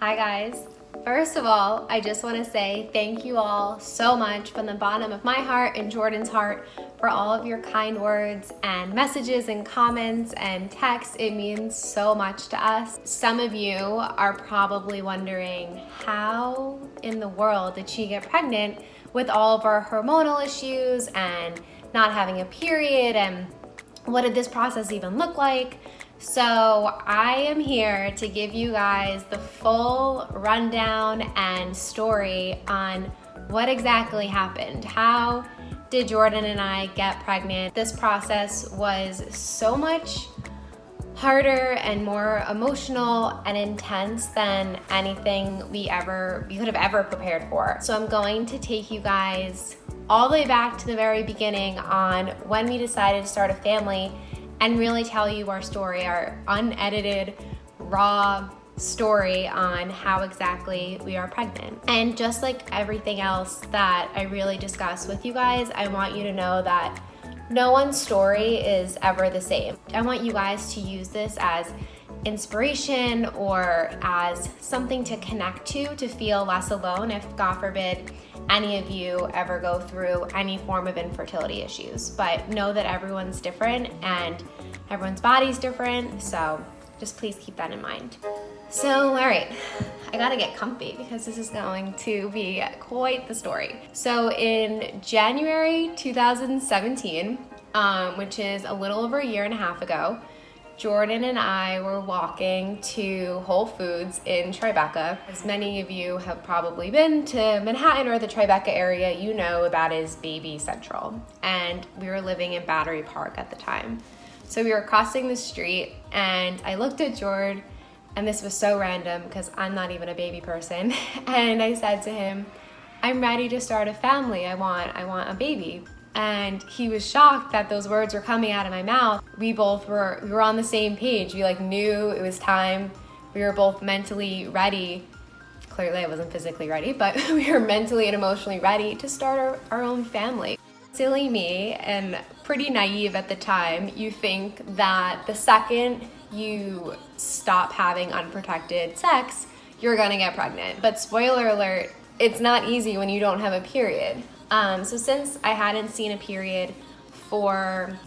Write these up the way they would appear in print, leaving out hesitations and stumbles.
Hi guys. First of all, I just want to say thank you all so much from the bottom of my heart and Jordan's heart for all of your kind words and messages and comments and texts. It means so much to us. Some of you are probably wondering, how in the world did she get pregnant with all of our hormonal issues and not having a period, and what did this process even look like? So I am here to give you guys the full rundown and story on what exactly happened. How did Jordan and I get pregnant? This process was so much harder and more emotional and intense than anything we could have ever prepared for. So I'm going to take you guys all the way back to the very beginning on when we decided to start a family and really tell you our story, our unedited, raw story on how exactly we are pregnant. And just like everything else that I really discuss with you guys, I want you to know that no one's story is ever the same. I want you guys to use this as inspiration or as something to connect to feel less alone if, God forbid, any of you ever go through any form of infertility issues. But know that everyone's different and everyone's body's different, so just please keep that in mind. So, all right, I gotta get comfy because this is going to be quite the story. So in January 2017, which is a little over a year and a half ago, Jordan and I were walking to Whole Foods in Tribeca. As many of you have probably been to Manhattan or the Tribeca area, you know that is Baby Central. And we were living in Battery Park at the time. So we were crossing the street and I looked at Jordan, and this was so random because I'm not even a baby person. And I said to him, I'm ready to start a family. I want a baby. And he was shocked that those words were coming out of my mouth. We were on the same page. We knew it was time. We were both mentally ready. Clearly I wasn't physically ready, but we were mentally and emotionally ready to start our own family. Silly me, and pretty naive at the time, you think that the second you stop having unprotected sex, you're gonna get pregnant. But spoiler alert, it's not easy when you don't have a period. So since I hadn't seen a period for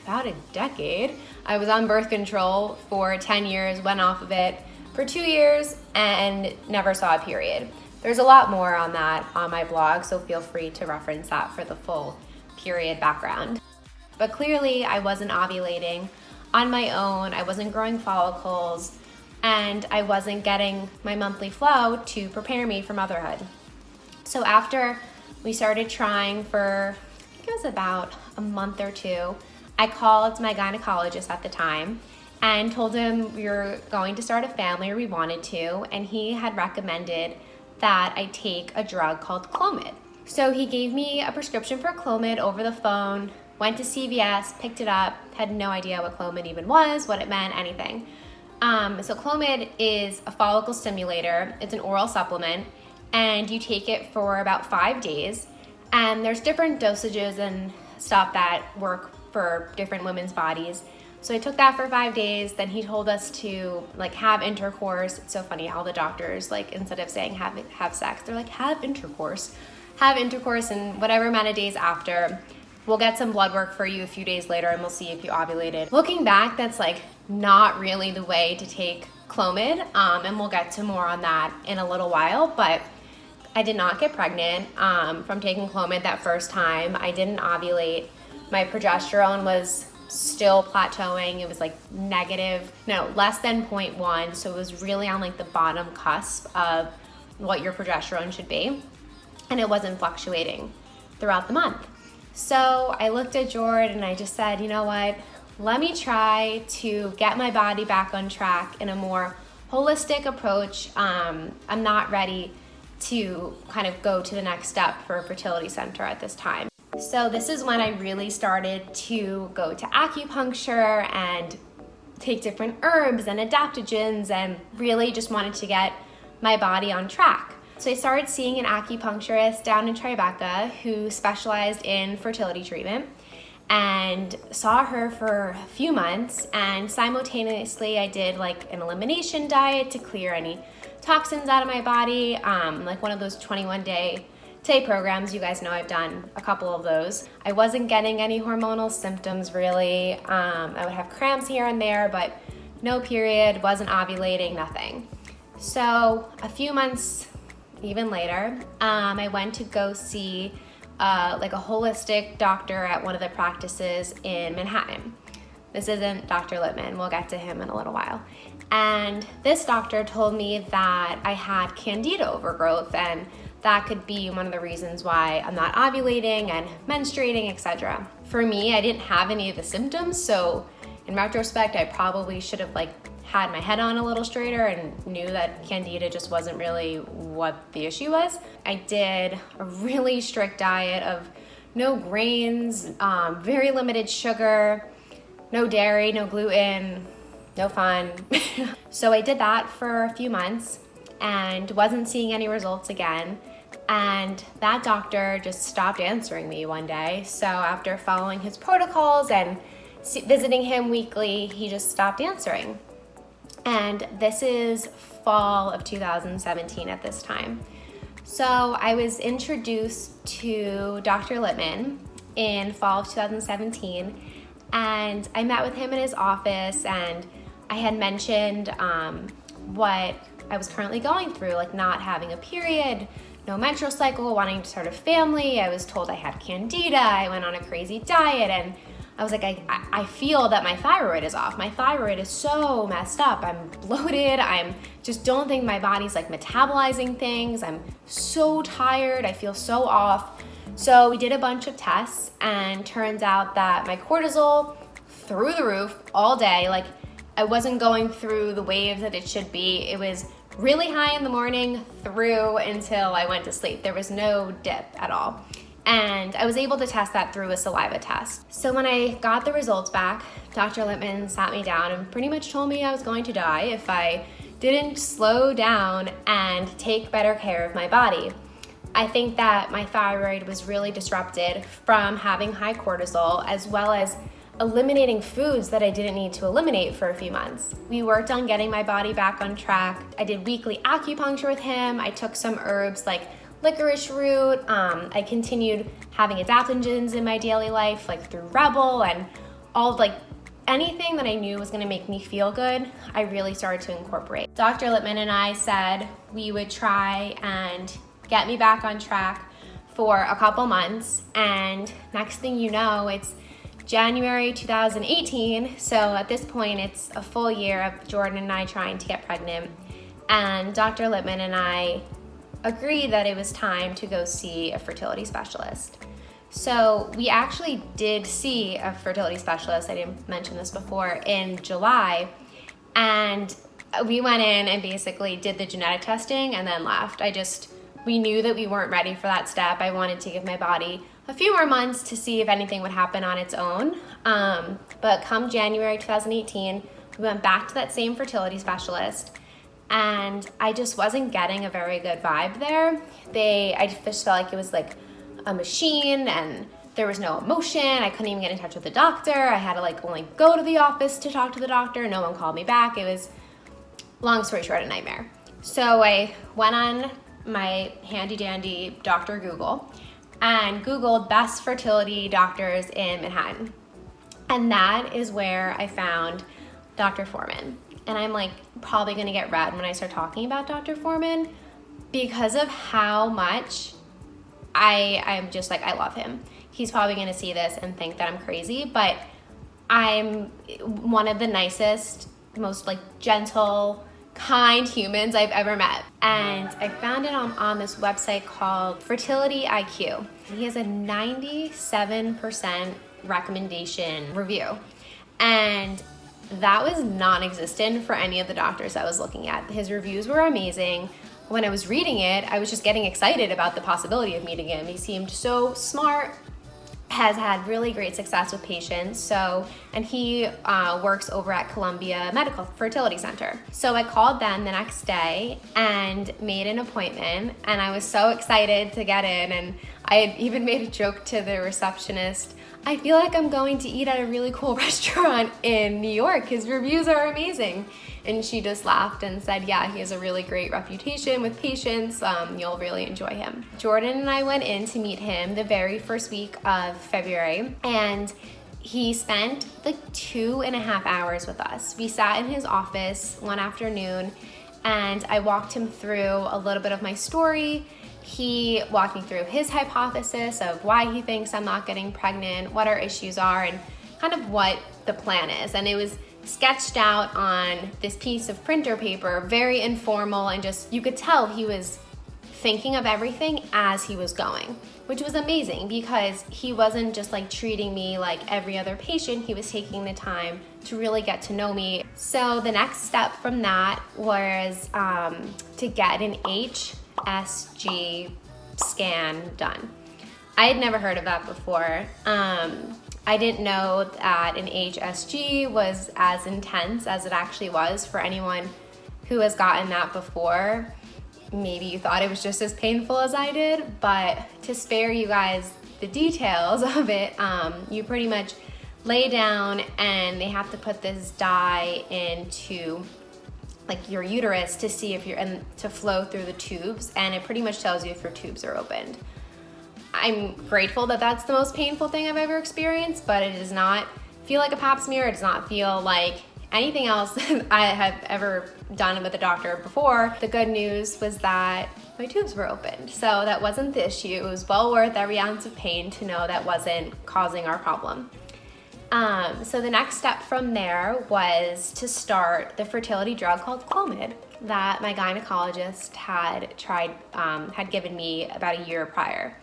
about a decade, I was on birth control for 10 years, went off of it for 2 years, and never saw a period. There's a lot more on that on my blog, so feel free to reference that for the full period background. But clearly I wasn't ovulating on my own, I wasn't growing follicles, and I wasn't getting my monthly flow to prepare me for motherhood. So after we started trying for, I think it was about a month or two, I called my gynecologist at the time and told him we were going to start a family, or we wanted to, and he had recommended that I take a drug called Clomid. So he gave me a prescription for Clomid over the phone, went to CVS, picked it up, had no idea what Clomid even was, what it meant, anything. So Clomid is a follicle stimulator. It's an oral supplement, and you take it for about 5 days. And there's different dosages and stuff that work for different women's bodies. So I took that for 5 days. Then he told us to have intercourse. It's so funny how the doctors, instead of saying have sex, they're have intercourse. Have intercourse, and whatever amount of days after, we'll get some blood work for you a few days later and we'll see if you ovulated. Looking back, that's not really the way to take Clomid, and we'll get to more on that in a little while, but I did not get pregnant from taking Clomid that first time. I didn't ovulate. My progesterone was still plateauing. It was less than 0.1, so it was really on the bottom cusp of what your progesterone should be, and it wasn't fluctuating throughout the month. So I looked at Jordan and I just said, you know what, let me try to get my body back on track in a more holistic approach. I'm not ready to kind of go to the next step for a fertility center at this time. So this is when I really started to go to acupuncture and take different herbs and adaptogens, and really just wanted to get my body on track. So I started seeing an acupuncturist down in Tribeca who specialized in fertility treatment, and saw her for a few months, and simultaneously I did an elimination diet to clear any toxins out of my body, like one of those 21-day programs. You guys know I've done a couple of those. I wasn't getting any hormonal symptoms really. I would have cramps here and there, but no period, wasn't ovulating, nothing. So a few months even later, I went to go see like a holistic doctor at one of the practices in Manhattan. This isn't Dr. Littman, we'll get to him in a little while. And this doctor told me that I had candida overgrowth, and that could be one of the reasons why I'm not ovulating and menstruating, etc. For me, I didn't have any of the symptoms, so in retrospect, I probably should have had my head on a little straighter and knew that candida just wasn't really what the issue was. I did a really strict diet of no grains, very limited sugar, no dairy, no gluten, no fun. So I did that for a few months and wasn't seeing any results again. And that doctor just stopped answering me one day. So after following his protocols and visiting him weekly, he just stopped answering. And this is fall of 2017 at this time. So I was introduced to Dr. Littman in fall of 2017, and I met with him in his office, and I had mentioned what I was currently going through, like not having a period, no menstrual cycle, wanting to start a family. I was told I had candida. I went on a crazy diet, and I was like, I feel that my thyroid is off. My thyroid is so messed up. I'm bloated. I'm just don't think my body's metabolizing things. I'm so tired. I feel so off. So we did a bunch of tests, and turns out that my cortisol through the roof all day. I wasn't going through the waves that it should be. It was really high in the morning through until I went to sleep. There was no dip at all. And I was able to test that through a saliva test. So when I got the results back, Dr. Littman sat me down and pretty much told me I was going to die if I didn't slow down and take better care of my body. I think that my thyroid was really disrupted from having high cortisol, as well as eliminating foods that I didn't need to eliminate for a few months. We worked on getting my body back on track. I did weekly acupuncture with him. I took some herbs like licorice root. I continued having adaptogens in my daily life, through Rebel, and all anything that I knew was gonna make me feel good, I really started to incorporate. Dr. Littman and I said we would try and get me back on track for a couple months, and next thing you know, it's January 2018, so at this point it's a full year of Jordan and I trying to get pregnant, and Dr. Littman and I agreed that it was time to go see a fertility specialist. So we actually did see a fertility specialist, I didn't mention this before, in July, and we went in and basically did the genetic testing and then left. We knew that we weren't ready for that step. I wanted to give my body a few more months to see if anything would happen on its own. But come January 2018, we went back to that same fertility specialist, and I just wasn't getting a very good vibe there. I just felt like it was like a machine, and there was no emotion. I couldn't even get in touch with the doctor. I had to only go to the office to talk to the doctor. No one called me back. It was, long story short, a nightmare. So I went on my handy dandy Dr. Google and Googled best fertility doctors in Manhattan. And that is where I found Dr. Foreman. And I'm probably gonna get red when I start talking about Dr. Foreman because of how much I'm just I love him. He's probably gonna see this and think that I'm crazy, but I'm one of the nicest, most gentle, kind humans I've ever met. And I found it on this website called Fertility IQ. He has a 97% recommendation review. And that was non-existent for any of the doctors I was looking at. His reviews were amazing. When I was reading it, I was just getting excited about the possibility of meeting him. He seemed so smart, has had really great success with patients. And he works over at Columbia Medical Fertility Center. So I called them the next day and made an appointment, and I was so excited to get in. And I had even made a joke to the receptionist. I feel like I'm going to eat at a really cool restaurant in New York. His reviews are amazing. And she just laughed and said, yeah, he has a really great reputation with patients. You'll really enjoy him. Jordan and I went in to meet him the very first week of February, and he spent like 2.5 hours with us. We sat in his office one afternoon, and I walked him through a little bit of my story. He walked me through his hypothesis of why he thinks I'm not getting pregnant, what our issues are, and kind of what the plan is. And it was sketched out on this piece of printer paper, very informal, and just, you could tell he was thinking of everything as he was going, which was amazing because he wasn't just like treating me like every other patient. He was taking the time to really get to know me. So the next step from that was to get an HSG scan done. I had never heard of that before. I didn't know that an HSG was as intense as it actually was. For anyone who has gotten that before, maybe you thought it was just as painful as I did, but to spare you guys the details of it, you pretty much lay down and they have to put this dye into like your uterus to see if and to flow through the tubes, and it pretty much tells you if your tubes are opened. I'm grateful that that's the most painful thing I've ever experienced, but it does not feel like a pap smear. It does not feel like anything else I have ever done with a doctor before. The good news was that my tubes were opened, so that wasn't the issue. It was well worth every ounce of pain to know that wasn't causing our problem. So the next step from there was to start the fertility drug called Clomid that my gynecologist had given me about a year prior.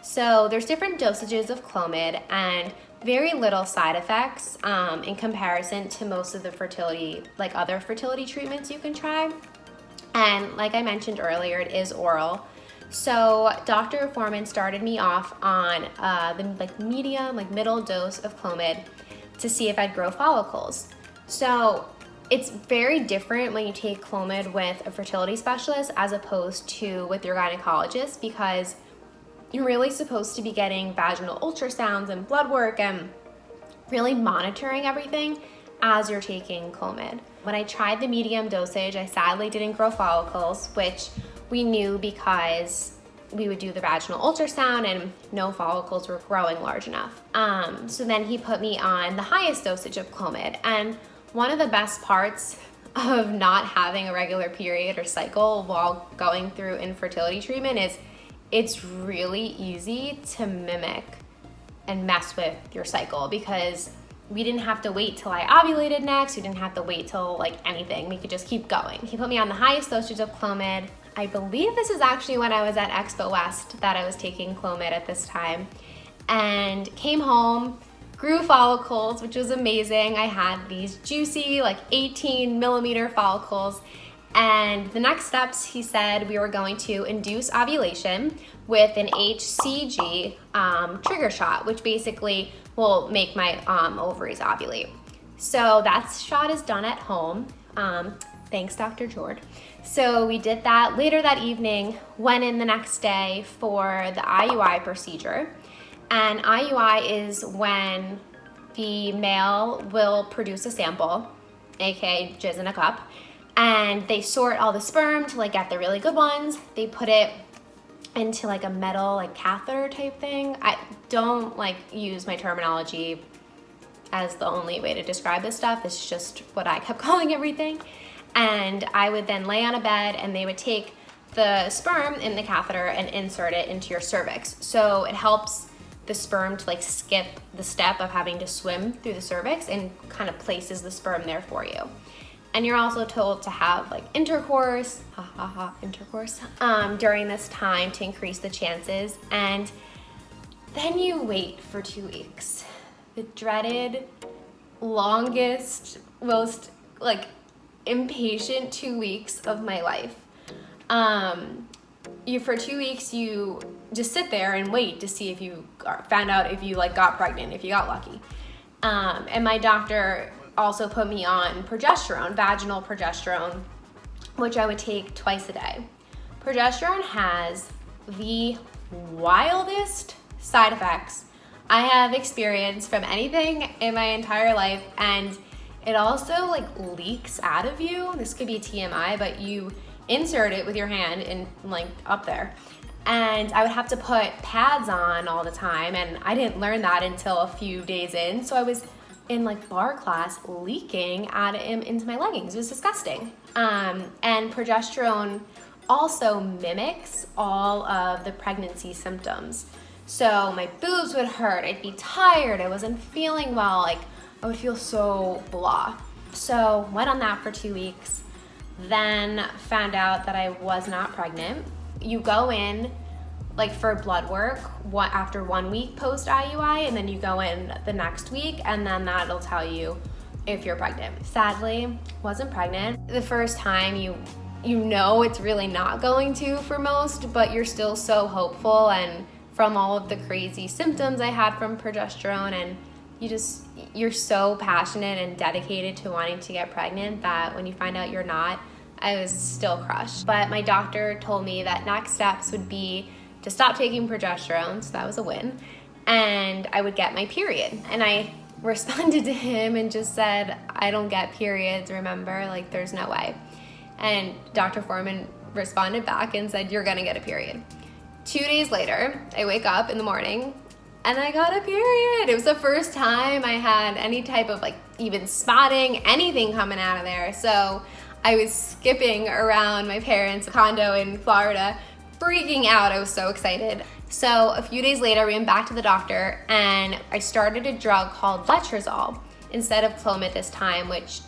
So there's different dosages of Clomid and very little side effects in comparison to most of the other fertility treatments you can try. And like I mentioned earlier, it is oral. So Dr. Foreman started me off on the middle dose of Clomid to see if I'd grow follicles. So it's very different when you take Clomid with a fertility specialist as opposed to with your gynecologist, because you're really supposed to be getting vaginal ultrasounds and blood work and really monitoring everything as you're taking Clomid. When I tried the medium dosage, I sadly didn't grow follicles, which we knew because we would do the vaginal ultrasound and no follicles were growing large enough. So then he put me on the highest dosage of Clomid. And one of the best parts of not having a regular period or cycle while going through infertility treatment is it's really easy to mimic and mess with your cycle, because we didn't have to wait till I ovulated next. We didn't have to wait till anything. We could just keep going. He put me on the highest dosage of Clomid. I believe this is actually when I was at Expo West that I was taking Clomid at this time, and came home, grew follicles, which was amazing. I had these juicy 18 millimeter follicles. And the next steps, he said, we were going to induce ovulation with an HCG trigger shot, which basically will make my ovaries ovulate. So that shot is done at home. Thanks, Dr. Jord. So we did that. Later that evening, went in the next day for the IUI procedure. And IUI is when the male will produce a sample, aka jizz in a cup, and they sort all the sperm to get the really good ones. They put it into a metal catheter type thing. I don't use my terminology as the only way to describe this stuff. It's just what I kept calling everything. And I would then lay on a bed and they would take the sperm in the catheter and insert it into your cervix. So it helps the sperm to skip the step of having to swim through the cervix and kind of places the sperm there for you. And you're also told to have intercourse, during this time to increase the chances. And then you wait for 2 weeks. The dreaded, longest, most impatient 2 weeks of my life. For 2 weeks, you just sit there and wait to see if you found out if you got pregnant, if you got lucky. And my doctor also put me on progesterone, vaginal progesterone, which I would take twice a day. Progesterone has the wildest side effects I have experience from anything in my entire life, and it also like leaks out of you. This could be TMI, but you insert it with your hand and like up there. And I would have to put pads on all the time, and I didn't learn that until a few days in. So I was in like bar class leaking out into my leggings. It was disgusting. And progesterone also mimics all of the pregnancy symptoms. So my boobs would hurt, I'd be tired, I wasn't feeling well, like I would feel so blah. So went on that for 2 weeks, then found out that I was not pregnant. You go in like for blood work after 1 week post IUI, and then you go in the next week, and then that'll tell you if you're pregnant. Sadly, wasn't pregnant. The first time you know it's really not going to for most, but you're still so hopeful, and from all of the crazy symptoms I had from progesterone, and you're so passionate and dedicated to wanting to get pregnant that when you find out you're not, I was still crushed. But my doctor told me that next steps would be to stop taking progesterone, so that was a win, and I would get my period. And I responded to him and just said, I don't get periods, remember, like there's no way. And Dr. Foreman responded back and said, you're gonna get a period. 2 days later, I wake up in the morning and I got a period. It was the first time I had any type of like even spotting, anything coming out of there. So I was skipping around my parents' condo in Florida, freaking out. I was so excited. So a few days later, we went back to the doctor and I started a drug called letrozole instead of Clomid this time, which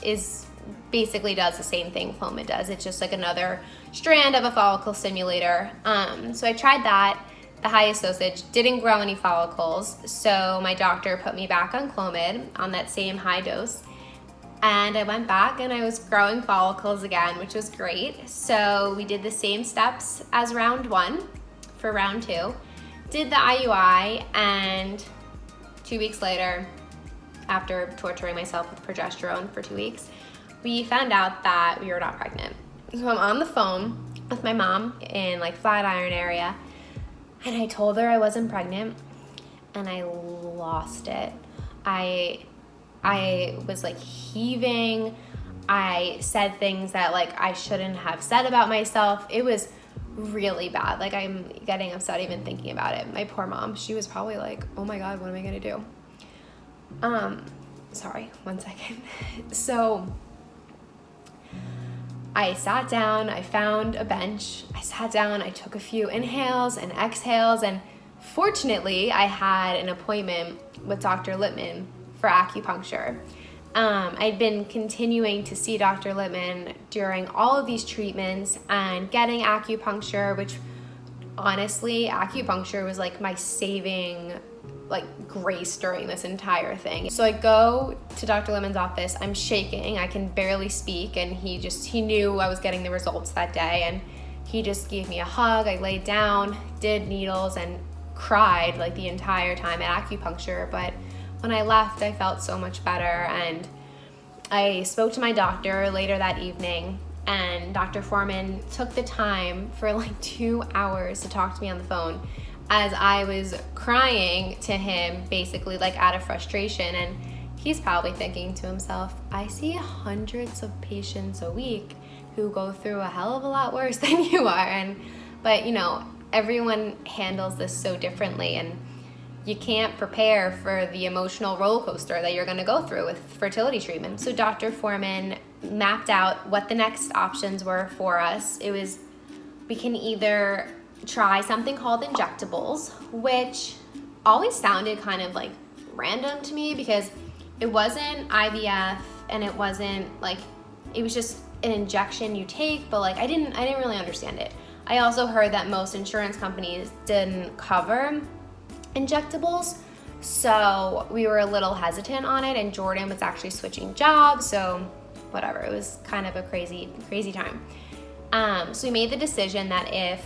basically does the same thing Foreman does. It's just like another strand of a follicle stimulator. So I tried that, the highest dosage, didn't grow any follicles. So my doctor put me back on Clomid on that same high dose. And I went back and I was growing follicles again, which was great. So we did the same steps as round 1 for round 2, did the IUI, and 2 weeks later, after torturing myself with progesterone for 2 weeks, we found out that we were not pregnant. So I'm on the phone with my mom in like Flatiron area, and I told her I wasn't pregnant, and I lost it. I was like heaving. I said things that like I shouldn't have said about myself. It was really bad. Like I'm getting upset even thinking about it. My poor mom, she was probably like, oh my God, what am I gonna do? Sorry, 1 second. So I sat down, I found a bench, I sat down, I took a few inhales and exhales, and fortunately I had an appointment with Dr. Lippman for acupuncture. I'd been continuing to see Dr. Lippman during all of these treatments and getting acupuncture, which honestly, acupuncture was like my saving like grace during this entire thing. So I go to Dr. Lippman's office, I'm shaking, I can barely speak, and he knew I was getting the results that day, and he just gave me a hug. I laid down, did needles, and cried like the entire time at acupuncture. But when I left, I felt so much better, and I spoke to my doctor later that evening, and Dr. Foreman took the time for like 2 hours to talk to me on the phone as I was crying to him, basically like out of frustration. And he's probably thinking to himself, I see hundreds of patients a week who go through a hell of a lot worse than you are. But you know, everyone handles this so differently, and you can't prepare for the emotional roller coaster that you're gonna go through with fertility treatment. So Dr. Foreman mapped out what the next options were for us. It was, we can either try something called injectables, which always sounded kind of like random to me because it wasn't IVF and it wasn't like, it was just an injection you take, but like I didn't really understand it. I also heard that most insurance companies didn't cover injectables, so we were a little hesitant on it, and Jordan was actually switching jobs, so whatever, it was kind of a crazy time. So we made the decision that if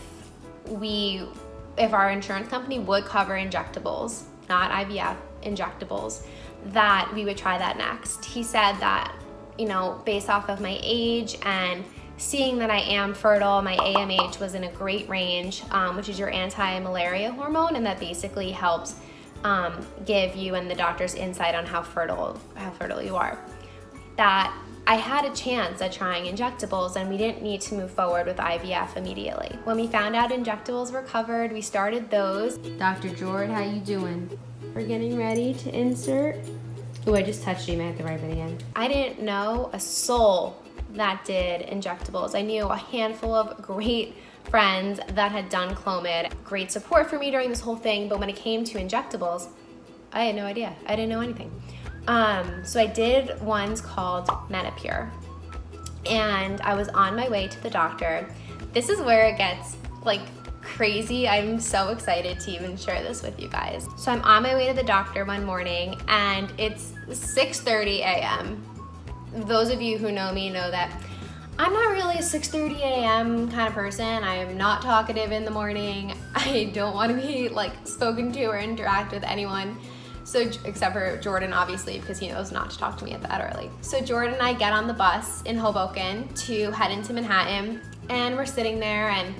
our insurance company would cover injectables, not IVF, injectables, that we would try that next. He said that, you know, based off of my age and seeing that I am fertile, my AMH was in a great range, which is your anti-malaria hormone, and that basically helps give you and the doctor's insight on how fertile you are, that I had a chance at trying injectables and we didn't need to move forward with IVF immediately. When we found out injectables were covered, we started those. Dr. Jordan, how you doing? We're getting ready to insert. Oh, I just touched you, I have to write it again. I didn't know a soul that did injectables. I knew a handful of great friends that had done Clomid, great support for me during this whole thing, but when it came to injectables, I had no idea. I didn't know anything. So I did ones called Menopur, and I was on my way to the doctor. This is where it gets like crazy. I'm so excited to even share this with you guys. So I'm on my way to the doctor one morning and it's 6:30 a.m. Those of you who know me know that I'm not really a 6:30 a.m. kind of person. I am not talkative in the morning. I don't want to be like spoken to or interact with anyone. So, except for Jordan, obviously, because he knows not to talk to me at that early. So Jordan and I get on the bus in Hoboken to head into Manhattan, and we're sitting there and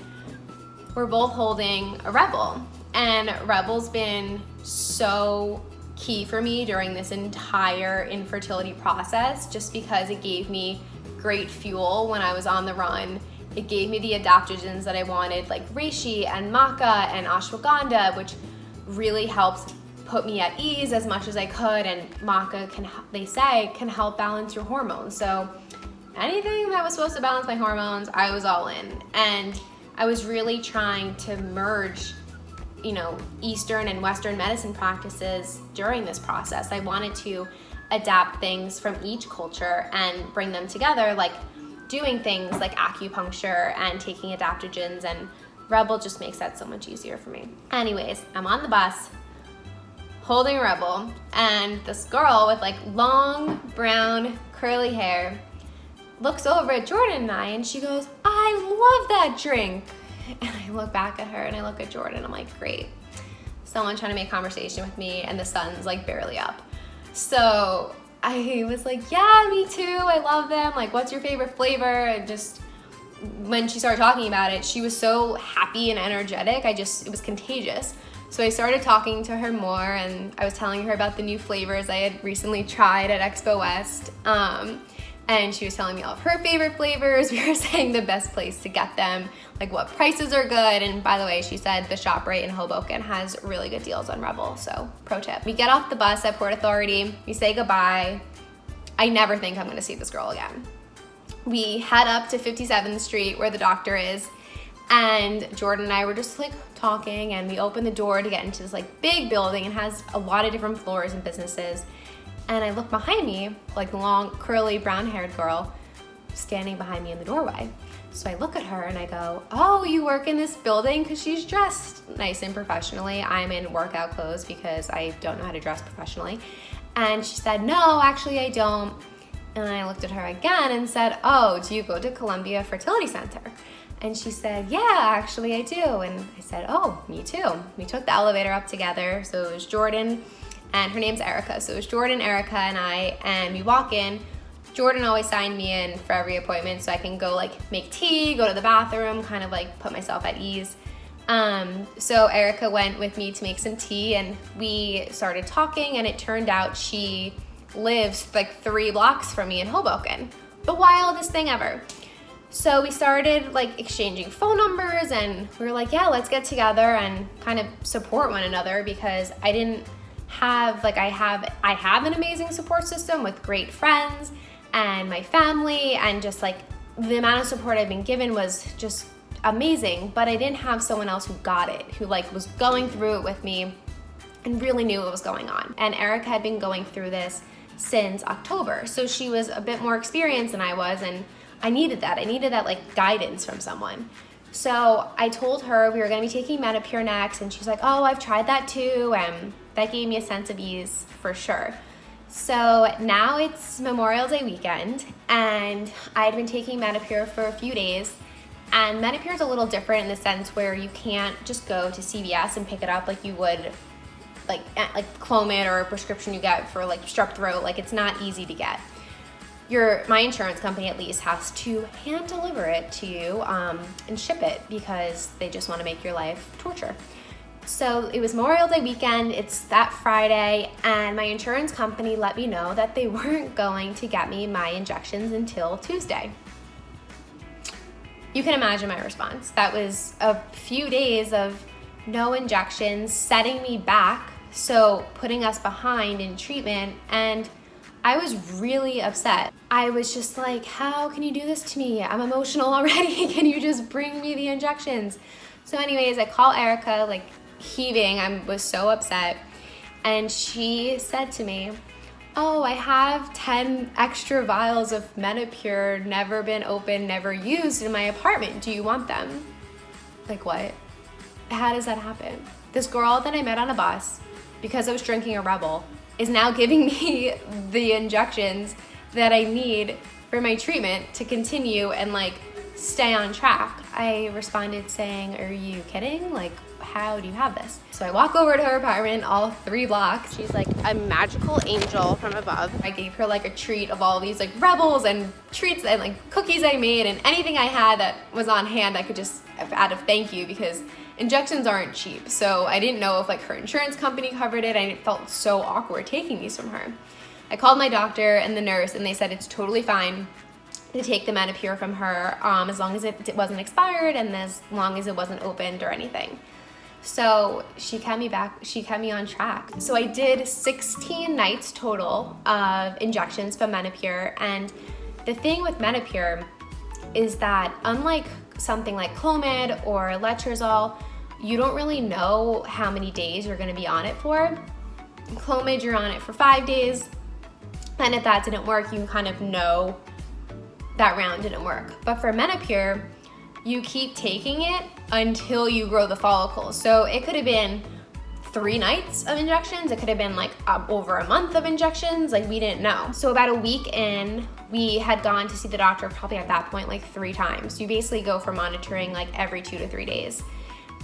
we're both holding a Rebel. And Rebel's been so key for me during this entire infertility process, just because it gave me great fuel when I was on the run. It gave me the adaptogens that I wanted, like reishi and maca and ashwagandha, which really helps put me at ease as much as I could, and maca they say can help balance your hormones. So anything that was supposed to balance my hormones, I was all in. And I was really trying to merge, Eastern and Western medicine practices during this process. I wanted to adapt things from each culture and bring them together, like doing things like acupuncture and taking adaptogens, and Rebel just makes that so much easier for me. Anyways, I'm on the bus holding Rebel, and this girl with like long brown curly hair looks over at Jordan and I, and she goes, "I love that drink." And I look back at her and I look at Jordan. I'm like, great, someone trying to make conversation with me, and the sun's like barely up. So I was like, yeah, me too, I love them. Like, what's your favorite flavor? And just when she started talking about it, she was so happy and energetic. It was contagious. So I started talking to her more, and I was telling her about the new flavors I had recently tried at Expo West. And she was telling me all of her favorite flavors. We were saying the best place to get them, like what prices are good. And by the way, she said the ShopRite in Hoboken has really good deals on Rebel, so pro tip. We get off the bus at Port Authority, we say goodbye. I never think I'm gonna see this girl again. We head up to 57th Street where the doctor is, and Jordan and I were just like talking, and we opened the door to get into this like big building. It has a lot of different floors and businesses. And I look behind me, like the long, curly, brown-haired girl standing behind me in the doorway. So I look at her and I go, "Oh, you work in this building?" Because she's dressed nice and professionally. I'm in workout clothes because I don't know how to dress professionally. And she said, "No, actually I don't." And I looked at her again and said, "Oh, do you go to Columbia Fertility Center?" And she said, "Yeah, actually I do." And I said, "Oh, me too." We took the elevator up together. So it was Jordan, and her name's Erica. So it was Jordan, Erica, and I, and we walk in. Jordan always signed me in for every appointment so I can go like make tea, go to the bathroom, kind of like put myself at ease. So Erica went with me to make some tea, and we started talking, and it turned out she lives like 3 blocks from me in Hoboken. The wildest thing ever. So we started like exchanging phone numbers, and we were like, yeah, let's get together and kind of support one another, because I didn't have like I have an amazing support system with great friends and my family, and just like the amount of support I've been given was just amazing, but I didn't have someone else who got it, who like was going through it with me and really knew what was going on. And Erica had been going through this since October, so she was a bit more experienced than I was, and I needed that like guidance from someone. So I told her we were gonna be taking Menopur next, and she's like, "Oh, I've tried that too," and that gave me a sense of ease for sure. So now it's Memorial Day weekend, and I'd been taking Menopur for a few days, and Menopur is a little different in the sense where you can't just go to CVS and pick it up like you would like Clomid or a prescription you get for like strep throat. Like, it's not easy to get. My insurance company at least has to hand deliver it to you and ship it, because they just want to make your life torture. So it was Memorial Day weekend, it's that Friday, and my insurance company let me know that they weren't going to get me my injections until Tuesday. You can imagine my response. That was a few days of no injections, setting me back, so putting us behind in treatment, and I was really upset. I was just like, how can you do this to me? I'm emotional already. Can you just bring me the injections? So anyways, I call Erica, like heaving. I was so upset. And she said to me, oh, I have 10 extra vials of Menopur, never been opened, never used in my apartment. Do you want them? Like what? How does that happen? This girl that I met on a bus, because I was drinking a Rebel, is now giving me the injections that I need for my treatment to continue and like stay on track. I responded saying, are you kidding? Like, how do you have this? So I walk over to her apartment, all 3 blocks. She's like a magical angel from above. I gave her like a treat of all these like Rebels and treats and like cookies I made, and anything I had that was on hand I could just add a thank you, because injections aren't cheap. So I didn't know if like her insurance company covered it. I felt so awkward taking these from her. I called my doctor and the nurse, and they said it's totally fine to take the Menopur from her as long as it wasn't expired and as long as it wasn't opened or anything. So she kept me on track. So I did 16 nights total of injections for Menopur, and the thing with Menopur is that unlike something like Clomid or Letrozole, you don't really know how many days you're gonna be on it for. Clomid, you're on it for 5 days, and if that didn't work, you kind of know that round didn't work. But for Menopur, you keep taking it until you grow the follicles. So it could have been 3 nights of injections. It could have been like over a month of injections. Like, we didn't know. So about a week in, we had gone to see the doctor probably at that point like 3 times. You basically go for monitoring like every 2 to 3 days.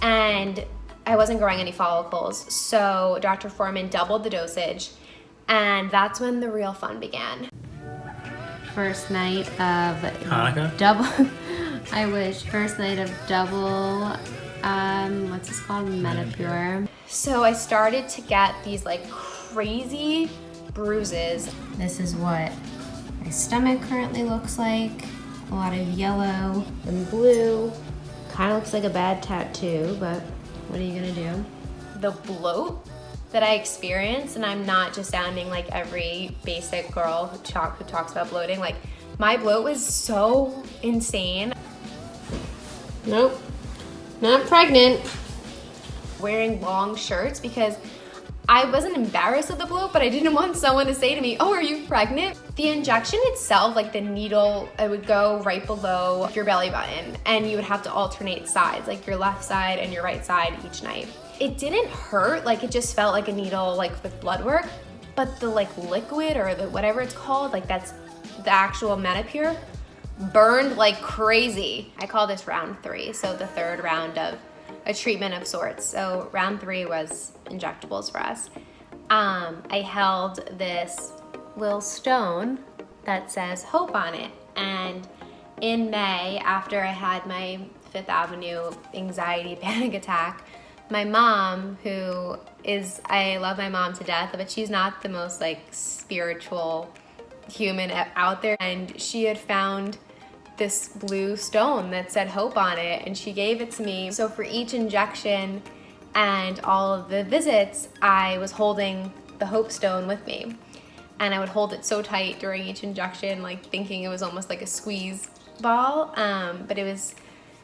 And I wasn't growing any follicles. So Dr. Foreman doubled the dosage, and that's when the real fun began. First night of Hanukkah? Double, I wish, first night of double, what's this called? Menopur. So I started to get these like crazy bruises. This is what my stomach currently looks like. A lot of yellow and blue. Kind of looks like a bad tattoo, but what are you gonna do? The bloat that I experienced, and I'm not just sounding like every basic girl who talks about bloating. Like, my bloat was so insane. Nope, not pregnant. Wearing long shirts because I wasn't embarrassed of the bloat, but I didn't want someone to say to me, oh, are you pregnant? The injection itself, like the needle, it would go right below your belly button, and you would have to alternate sides, like your left side and your right side each night. It didn't hurt, like it just felt like a needle like with blood work, but the like liquid or the whatever it's called, like that's the actual Menopur, burned like crazy. I call this round 3, so the 3rd round of a treatment of sorts. So round 3 was injectables for us. I held this little stone that says hope on it, and in May, after I had my 5th Avenue anxiety panic attack, my mom, who is, I love my mom to death, but she's not the most like spiritual human out there, and she had found this blue stone that said hope on it, and she gave it to me. So for each injection and all of the visits, I was holding the hope stone with me, and I would hold it so tight during each injection, like thinking it was almost like a squeeze ball, but it was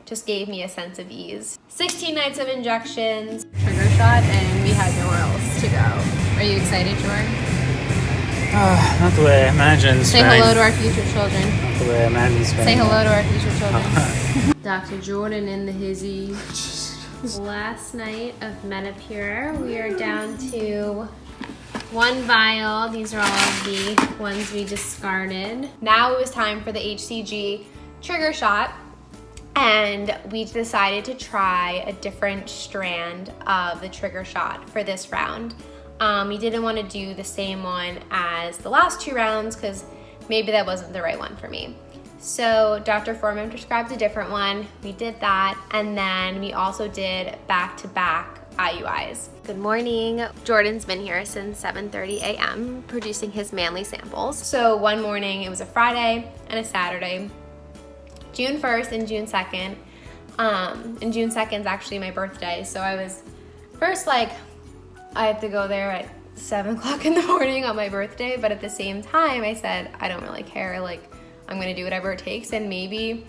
just gave me a sense of ease. 16 nights of injections, trigger shot, and we had nowhere else to go. Are you excited, Jordan? Not the way I imagined. Say hello to our future children. Not the way I imagined. Say hello to our future children. Dr. Jordan in the hizzy. Last night of Menopur, we are down to 1 vial. These are all of the ones we discarded. Now it was time for the HCG trigger shot, and we decided to try a different strand of the trigger shot for this round. We didn't want to do the same one as the last 2 rounds because maybe that wasn't the right one for me. So Dr. Foreman prescribed a different one. We did that, and then we also did back-to-back IUIs. Good morning. Jordan's been here since 7:30 a.m. producing his manly samples. So one morning, it was a Friday and a Saturday, June 1st and June 2nd. And June 2nd is actually my birthday. So I was first like, I have to go there at 7 o'clock in the morning on my birthday. But at the same time, I said, I don't really care. Like, I'm gonna do whatever it takes, and maybe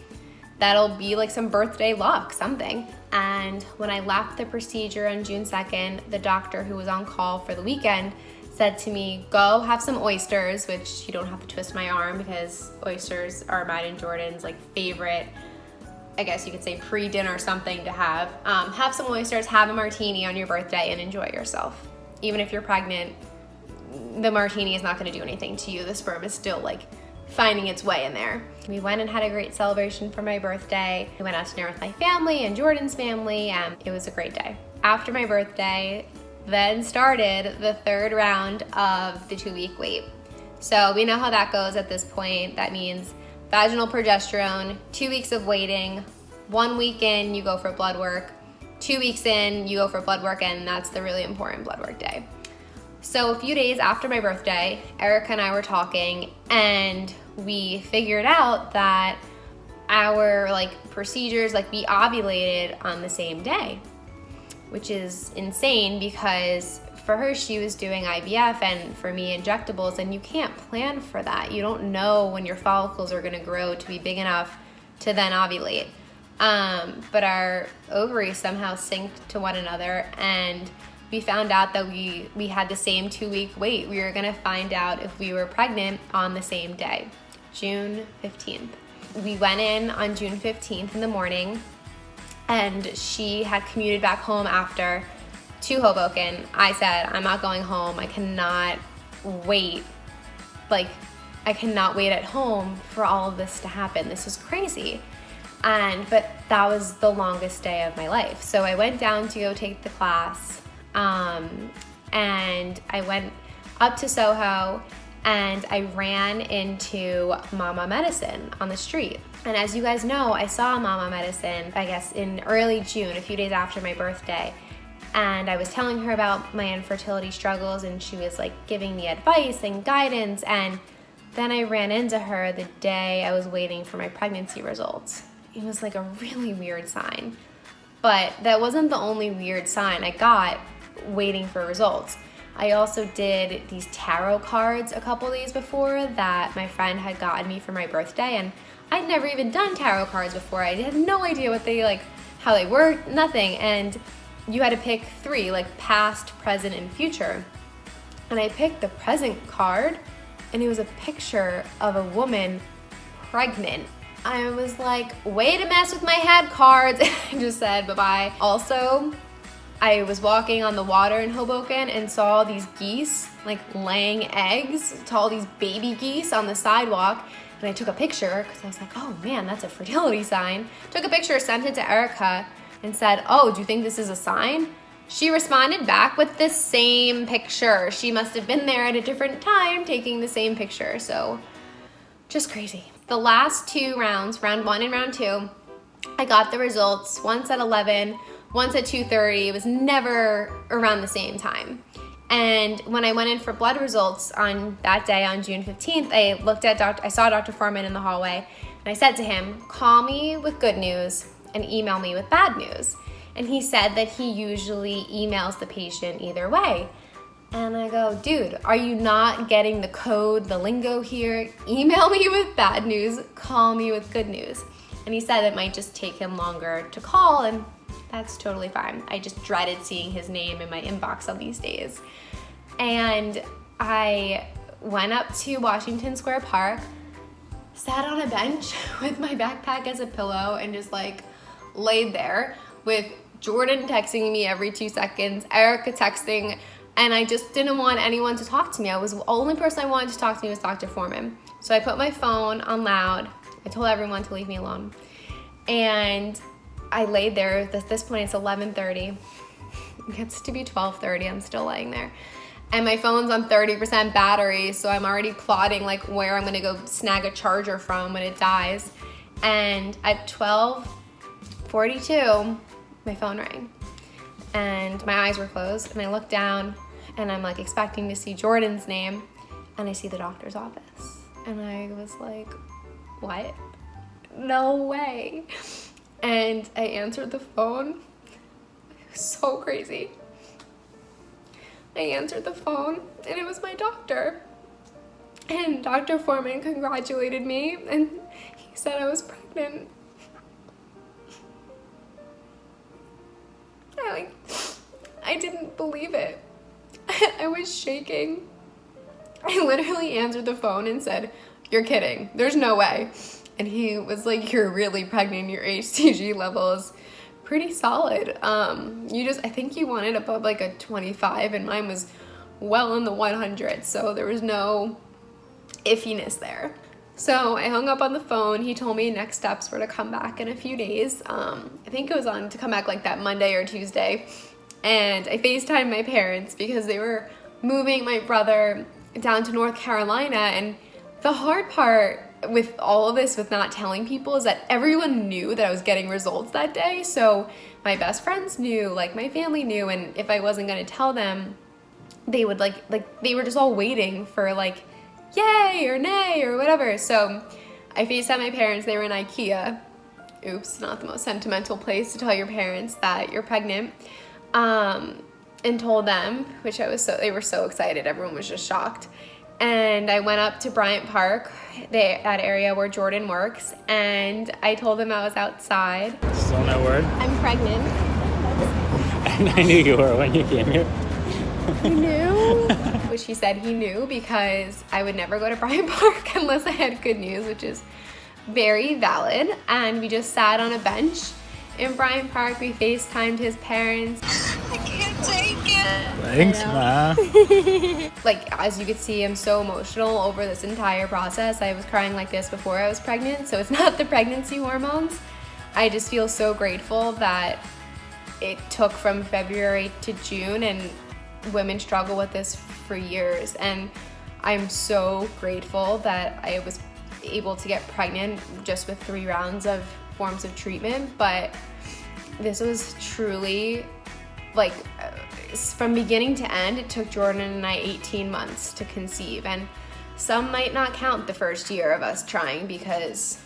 that'll be like some birthday luck, something. And when I left the procedure on June 2nd, the doctor who was on call for the weekend said to me, go have some oysters, which you don't have to twist my arm because oysters are mine and Jordan's like favorite, I guess you could say pre-dinner something to have. Have some oysters, have a martini on your birthday and enjoy yourself. Even if you're pregnant, the martini is not gonna do anything to you. The sperm is still like finding its way in there. We went and had a great celebration for my birthday. We went out to dinner with my family and Jordan's family, and it was a great day. After my birthday, then started the third round of the 2-week wait. So we know how that goes at this point. That means vaginal progesterone, 2 weeks of waiting, 1 week in, you go for blood work, 2 weeks in, you go for blood work, and that's the really important blood work day. So a few days after my birthday, Erica and I were talking, and we figured out that our like procedures, like we ovulated on the same day, which is insane because for her, she was doing IVF and for me, injectables, and you can't plan for that. You don't know when your follicles are gonna grow to be big enough to then ovulate. But our ovaries somehow synced to one another, and we found out that we had the same 2-week wait. We were gonna find out if we were pregnant on the same day, June 15th. We went in on June 15th in the morning, and she had commuted back home after to Hoboken. I said, I'm not going home. I cannot wait. Like, I cannot wait at home for all of this to happen. This is crazy. But that was the longest day of my life. So I went down to go take the class. And I went up to Soho and I ran into Mama Medicine on the street. And as you guys know, I saw Mama Medicine, I guess in early June, a few days after my birthday. And I was telling her about my infertility struggles, and she was like giving me advice and guidance. And then I ran into her the day I was waiting for my pregnancy results. It was like a really weird sign. But that wasn't the only weird sign I got waiting for results. I also did these tarot cards a couple days before that my friend had gotten me for my birthday, and I'd never even done tarot cards before. I had no idea what they like, how they worked, nothing. And you had to pick 3, like past, present, and future. And I picked the present card, and it was a picture of a woman pregnant. I was like, way to mess with my head, cards. I just said bye-bye. Also, I was walking on the water in Hoboken and saw these geese like laying eggs, to all these baby geese on the sidewalk. And I took a picture because I was like, oh man, that's a fertility sign. Took a picture, sent it to Erica and said, oh, do you think this is a sign? She responded back with the same picture. She must have been there at a different time taking the same picture. So just crazy. The last 2 rounds, round 1 and round 2, I got the results once at 11, once at 2:30. It was never around the same time. And when I went in for blood results on that day, on June 15th, I saw Dr. Foreman in the hallway, and I said to him, call me with good news and email me with bad news. And he said that he usually emails the patient either way. And I go, dude, are you not getting the code, the lingo here? Email me with bad news, call me with good news. And he said it might just take him longer to call, and that's totally fine. I just dreaded seeing his name in my inbox on these days. And I went up to Washington Square Park, sat on a bench with my backpack as a pillow, and just like laid there with Jordan texting me every 2 seconds, Erica texting, and I just didn't want anyone to talk to me. The only person I wanted to talk to me was Dr. Foreman. So I put my phone on loud. I told everyone to leave me alone. And I laid there. At this point, it's 11:30. It gets to be 12:30. I'm still laying there. And my phone's on 30% battery, so I'm already plotting like where I'm gonna go snag a charger from when it dies. And at 12:42, my phone rang. and my eyes were closed, and I looked down, and I'm like expecting to see Jordan's name, and I see the doctor's office, and I was like, what? No way. And I answered the phone. It was so crazy. I answered the phone, and it was my doctor. And Dr. Foreman congratulated me, and he said I was pregnant. I didn't believe it. I was shaking. I literally answered the phone and said, "You're kidding. There's no way." And he was like, "You're really pregnant. Your HCG level is pretty solid. I think you wanted above like a 25, and mine was well in the 100s. So there was no iffiness there." So I hung up on the phone. He told me next steps were to come back in a few days. I think it was on to come back like that Monday or Tuesday. And I FaceTimed my parents because they were moving my brother down to North Carolina. And the hard part with all of this, with not telling people, is that everyone knew that I was getting results that day. So my best friends knew, like my family knew, and if I wasn't gonna tell them, they would like they were just all waiting for like yay or nay or whatever. So I FaceTimed my parents. They were in IKEA. Oops, not the most sentimental place to tell your parents that you're pregnant. And told them, they were so excited. Everyone was just shocked. And I went up to Bryant Park, that area where Jordan works, and I told him I was outside. Still no word? I'm pregnant. And I knew you were when you came here. You knew? Which he said he knew because I would never go to Bryant Park unless I had good news, which is very valid. And we just sat on a bench in Bryant Park. We FaceTimed his parents. I can't take it. Thanks, Ma. Like, as you could see, I'm so emotional over this entire process. I was crying like this before I was pregnant, so it's not the pregnancy hormones. I just feel so grateful that it took from February to June, and women struggle with this for years. And I'm so grateful that I was able to get pregnant just with 3 rounds of forms of treatment. But this was truly like from beginning to end, it took Jordan and I 18 months to conceive. And some might not count the first year of us trying because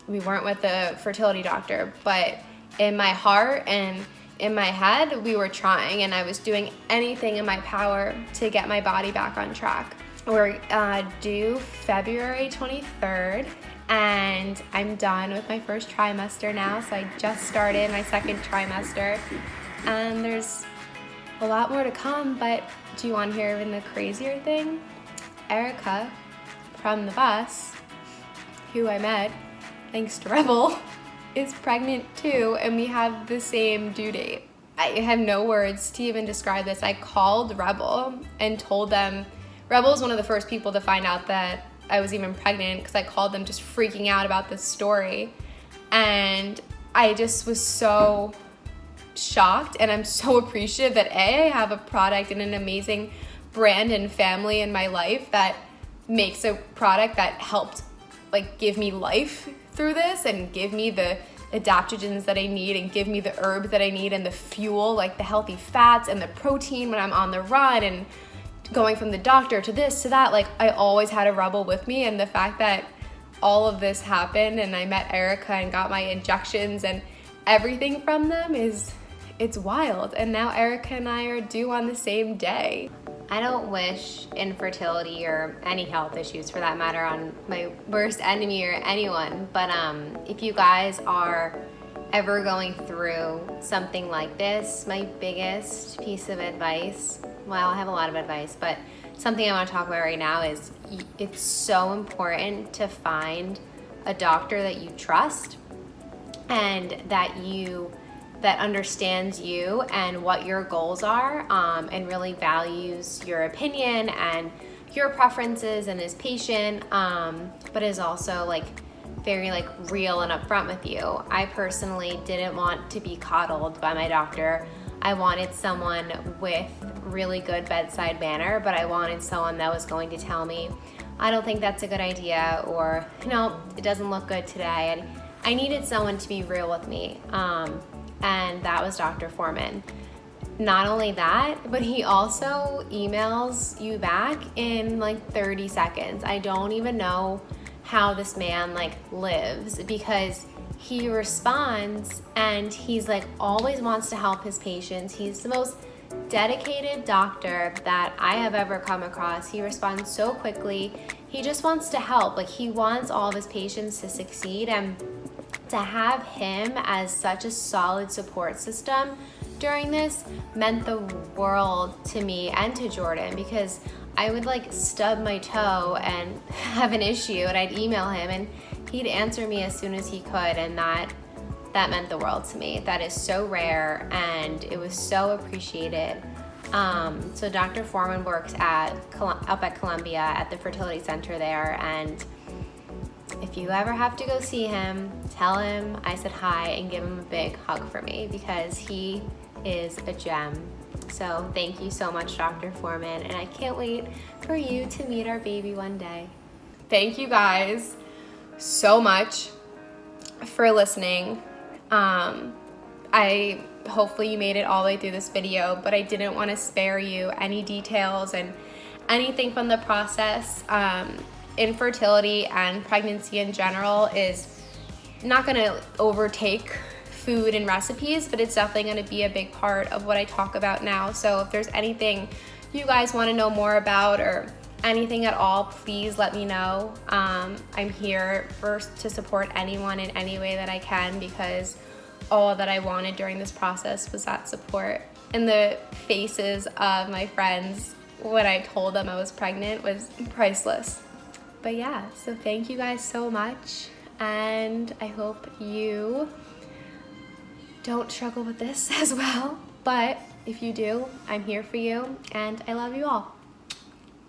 we weren't with a fertility doctor, but in my heart and in my head, we were trying, and I was doing anything in my power to get my body back on track. We're due February 23rd, and I'm done with my first trimester now, so I just started my second trimester, and there's a lot more to come. But do you want to hear even the crazier thing? Erica from the bus, who I met thanks to Rebel, is pregnant too, and we have the same due date. I have no words to even describe this. I called Rebel and told them. Rebel was one of the first people to find out that I was even pregnant, because I called them just freaking out about this story. And I just was so shocked, and I'm so appreciative that I have a product and an amazing brand and family in my life that makes a product that helped like give me life through this and give me the adaptogens that I need and give me the herbs that I need and the fuel, like the healthy fats and the protein when I'm on the run and going from the doctor to this to that. Like, I always had a Rebel with me, and the fact that all of this happened and I met Erica and got my injections and everything from them it's wild. And now Erica and I are due on the same day. I don't wish infertility or any health issues for that matter on my worst enemy or anyone, but if you guys are ever going through something like this, my biggest piece of advice, well, I have a lot of advice, but something I want to talk about right now is it's so important to find a doctor that you trust and that understands you and what your goals are, and really values your opinion and your preferences and is patient, but is also like very like real and upfront with you. I personally didn't want to be coddled by my doctor. I wanted someone with really good bedside manner, but I wanted someone that was going to tell me, I don't think that's a good idea, or no, it doesn't look good today. And I needed someone to be real with me. And that was Dr. Foreman. not only that, but he also emails you back in like 30 seconds. I don't even know how this man like lives, because he responds and he's like always wants to help his patients. He's the most dedicated doctor that I have ever come across. He responds so quickly. He just wants to help. Like, he wants all of his patients to succeed, and to have him as such a solid support system during this meant the world to me and to Jordan, because I would like stub my toe and have an issue and I'd email him and he'd answer me as soon as he could, and that meant the world to me. That is so rare and it was so appreciated. So Dr. Foreman works up at Columbia at the fertility center there, and if you ever have to go see him, tell him I said hi and give him a big hug for me, because he is a gem. So thank you so much, Dr. Foreman, and I can't wait for you to meet our baby one day. Thank you guys so much for listening. Hopefully you made it all the way through this video, but I didn't want to spare you any details and anything from the process. Infertility and pregnancy in general is not going to overtake food and recipes, but it's definitely going to be a big part of what I talk about now. So if there's anything you guys want to know more about or anything at all, please let me know. I'm here to support anyone in any way that I can, because all that I wanted during this process was that support. And the faces of my friends when I told them I was pregnant was priceless. But yeah, so thank you guys so much, and I hope you don't struggle with this as well. But if you do, I'm here for you, and I love you all.